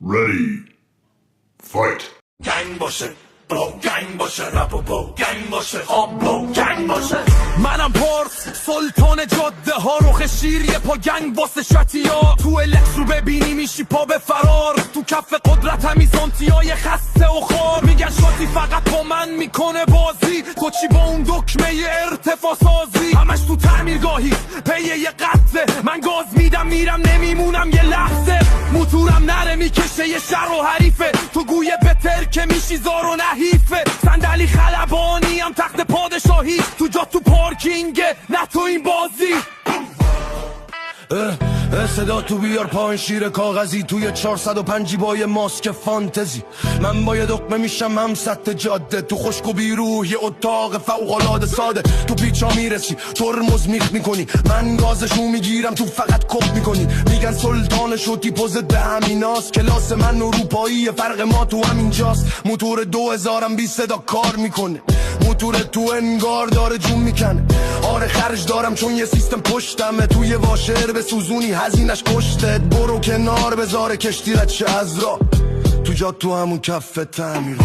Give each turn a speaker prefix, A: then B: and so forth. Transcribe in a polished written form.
A: Ready. Fight.
B: گنگ باشه با گنگ باشه رپ و با گنگ باشه آب با گنگ باشه. منم پارس سلطان جاده ها رخ شیر یه پا گنگ واسه شتی ها. تو الکس رو ببینی میشی پا به فرار. تو کف قدرت همیزانتی های خسته و خار. میگن شاتی فقط با من میکنه بازی. تو چی با اون دکمه ارتفاع سازی. همش تو تعمیرگاهی پی یه قطعه. من گاز میدم میرم نمیمونم یه لحظه. موتورم نره میکشه یه شر و حریفه. تو گویه بتر که میشی زار و نحیفه. صندلی خلبانی هم تخت پادشاهی. تو جا تو پارکینگه نه تو این بازی. صدا تو بیار پایین شیر کاغذی. توی 405 با یه ماسک فانتزی. من با یه دقمه میشم هم سطح جاده. تو خشک و بیروح یه اتاق فوق‌العاده ساده. تو پیچا میرسی ترمز میخ میکنی. من گازشو میگیرم تو فقط کپ میکنی. میگن سلطان شدی پوزت به همیناست. کلاس من اروپایی فرق ما تو همینجاست. موتور 2000 هم بی صدا کار میکنه. موتور تو انگار داره جون میکنه. آره خرج دارم چون یه سیستم پشتمه. توی واشر به سوزونی هزینش کشتت. برو کنار بذاره کشتی رد شه از را. تو جا تو همون کف تعمیر.